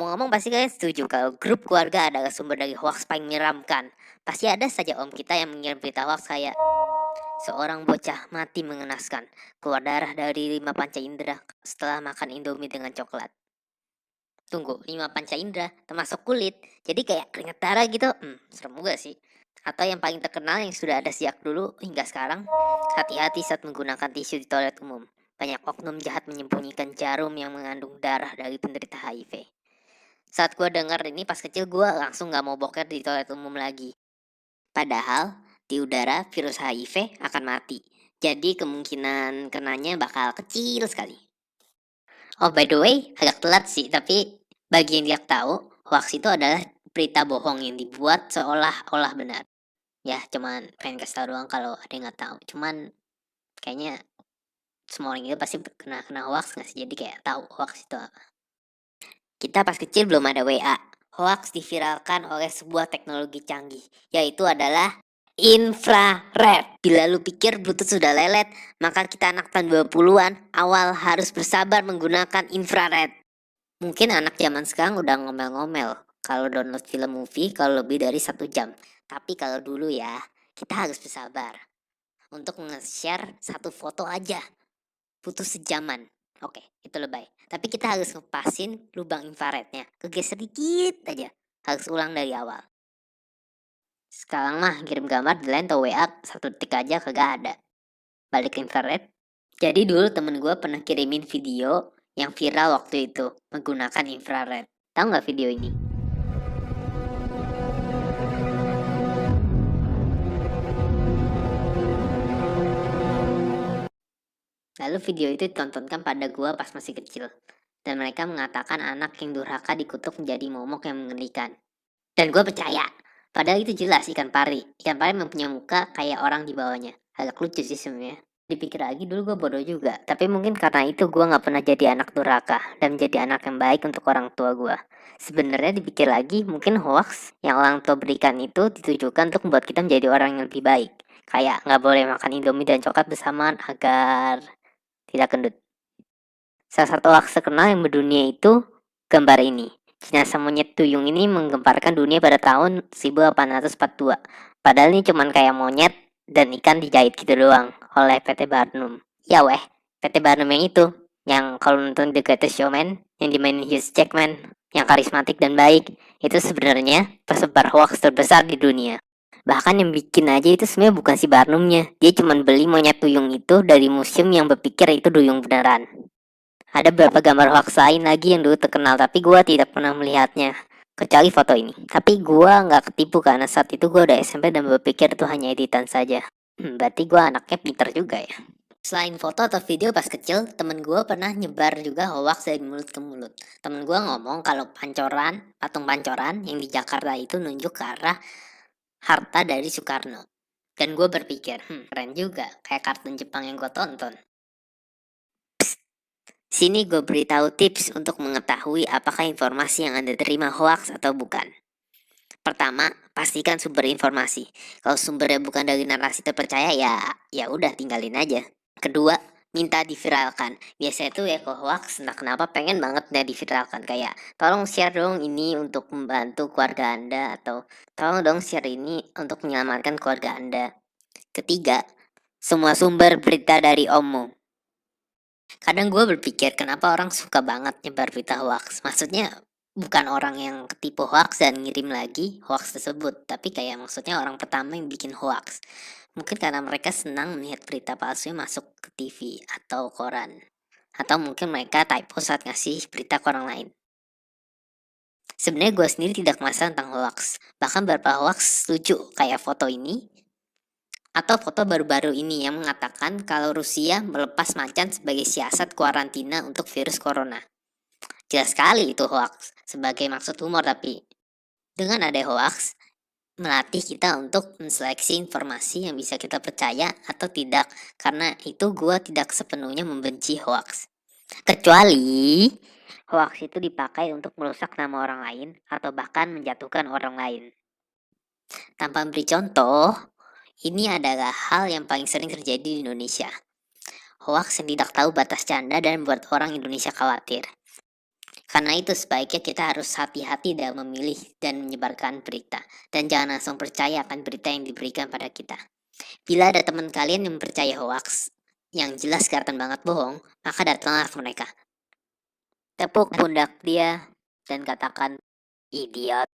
Ngomong-ngomong pasti kalian setuju kalau grup keluarga adalah sumber dari hoaks paling menyeramkan. Pasti ada saja om kita yang mengirim berita hoaks kayak seorang bocah mati mengenaskan, keluar darah dari 5 panca indera setelah makan indomie dengan coklat. Tunggu, 5 panca indera termasuk kulit. Jadi kayak keringet darah gitu. Serem juga sih. Atau yang paling terkenal yang sudah ada sejak dulu hingga sekarang, hati-hati saat menggunakan tisu di toilet umum. Banyak oknum jahat menyembunyikan jarum yang mengandung darah dari penderita HIV. Saat gue denger ini pas kecil gue langsung gak mau boker di toilet umum lagi. Padahal di udara virus HIV akan mati. Jadi kemungkinan kenanya bakal kecil sekali. Oh by the way, agak telat sih, tapi bagi yang tidak tahu, hoax itu adalah berita bohong yang dibuat seolah-olah benar. Ya, cuman pengen kasih tahu doang kalau ada yang nggak tahu. Cuman kayaknya semua orang itu pasti kena hoax nggak sih? Jadi kayak tahu hoax itu apa. Kita pas kecil belum ada WA. Hoax diviralkan oleh sebuah teknologi canggih, yaitu adalah infrared. Bila lu pikir Bluetooth sudah lelet, maka kita anak tahun 20-an awal harus bersabar menggunakan infrared. Mungkin anak zaman sekarang udah ngomel-ngomel kalau download film movie kalau lebih dari 1 jam. Tapi kalau dulu ya, kita harus bersabar untuk nge-share satu foto aja. Butuh sejaman. Oke, itu lebay. Tapi kita harus ngepasin lubang infrarednya. Kegeser dikit aja. Harus ulang dari awal. Sekarang mah kirim gambar di line atau WA 1 detik aja kagak ada. Balik ke infrared. Jadi dulu temen gue pernah kirimin video yang viral waktu itu menggunakan infrared. Tahu nggak video ini? Lalu video itu ditontonkan pada gue pas masih kecil. Dan mereka mengatakan anak yang durhaka dikutuk menjadi momok yang mengerikan. Dan gue percaya. Padahal itu jelas ikan pari. Ikan pari mempunyai muka kayak orang di bawahnya. Agak lucu sih sebenarnya. Dipikir lagi dulu gue bodoh juga. Tapi mungkin karena itu gue gak pernah jadi anak durhaka. Dan menjadi anak yang baik untuk orang tua gue. Sebenarnya dipikir lagi mungkin hoax yang orang tua berikan itu ditujukan untuk membuat kita menjadi orang yang lebih baik. Kayak gak boleh makan indomie dan coklat bersamaan agar tidak gendut. Salah satu hoax terkenal yang mendunia itu gambar ini. Jenazah monyet duyung ini menggemparkan dunia pada tahun 1842. Padahal ini cuman kayak monyet dan ikan dijahit gitu doang oleh PT Barnum. Ya weh, PT Barnum yang itu. Yang kalau nonton The Greatest Showman, yang dimainin Hugh Jackman, yang karismatik dan baik, itu sebenarnya persebar hoax terbesar di dunia. Bahkan yang bikin aja itu sebenarnya bukan si Barnumnya. Dia cuma beli monyet duyung itu dari museum yang berpikir itu duyung beneran. Ada beberapa gambar hoax lain lagi yang dulu terkenal, tapi gue tidak pernah melihatnya. Kecuali foto ini. Tapi gue nggak ketipu karena saat itu gue udah SMP dan berpikir itu hanya editan saja. Berarti gue anaknya pinter juga ya. Selain foto atau video pas kecil, temen gue pernah nyebar juga hoax dari mulut ke mulut. Temen gue ngomong kalau patung pancoran yang di Jakarta itu nunjuk ke arah harta dari Soekarno. Dan gue berpikir, keren juga, kayak kartun Jepang yang gue tonton. Sini gue beritahu tips untuk mengetahui apakah informasi yang Anda terima hoax atau bukan. Pertama, pastikan sumber informasi. Kalau sumbernya bukan dari narasi terpercaya ya udah tinggalin aja. Kedua, minta diviralkan. Biasanya tuh ya kalau hoax entah kenapa pengen banget diviralkan, kayak tolong share dong ini untuk membantu keluarga Anda, atau tolong dong share ini untuk menyelamatkan keluarga Anda. Ketiga, semua sumber berita dari Ommu. Kadang gue berpikir kenapa orang suka banget nyebar berita hoax. Maksudnya bukan orang yang ketipu hoax dan ngirim lagi hoax tersebut, tapi kayak maksudnya orang pertama yang bikin hoax. Mungkin karena mereka senang melihat berita palsu masuk ke TV atau koran. Atau mungkin mereka typo saat ngasih berita ke orang lain. Sebenarnya gue sendiri tidak masalah tentang hoax. Bahkan beberapa hoax lucu kayak foto ini atau foto baru-baru ini yang mengatakan kalau Rusia melepas macan sebagai siasat karantina untuk virus corona. Jelas sekali itu hoax, sebagai maksud humor, tapi dengan ada hoax melatih kita untuk menseleksi informasi yang bisa kita percaya atau tidak, karena itu gue tidak sepenuhnya membenci hoax. Kecuali hoax itu dipakai untuk merusak nama orang lain atau bahkan menjatuhkan orang lain. Tanpa memberi contoh, ini adalah hal yang paling sering terjadi di Indonesia. Hoax yang tidak tahu batas canda dan membuat orang Indonesia khawatir. Karena itu sebaiknya kita harus hati-hati dalam memilih dan menyebarkan berita. Dan jangan langsung percaya akan berita yang diberikan pada kita. Bila ada teman kalian yang percaya hoaks, yang jelas kelihatan banget bohong, maka datanglah ke mereka. Tepuk pundak dia dan katakan, idiot.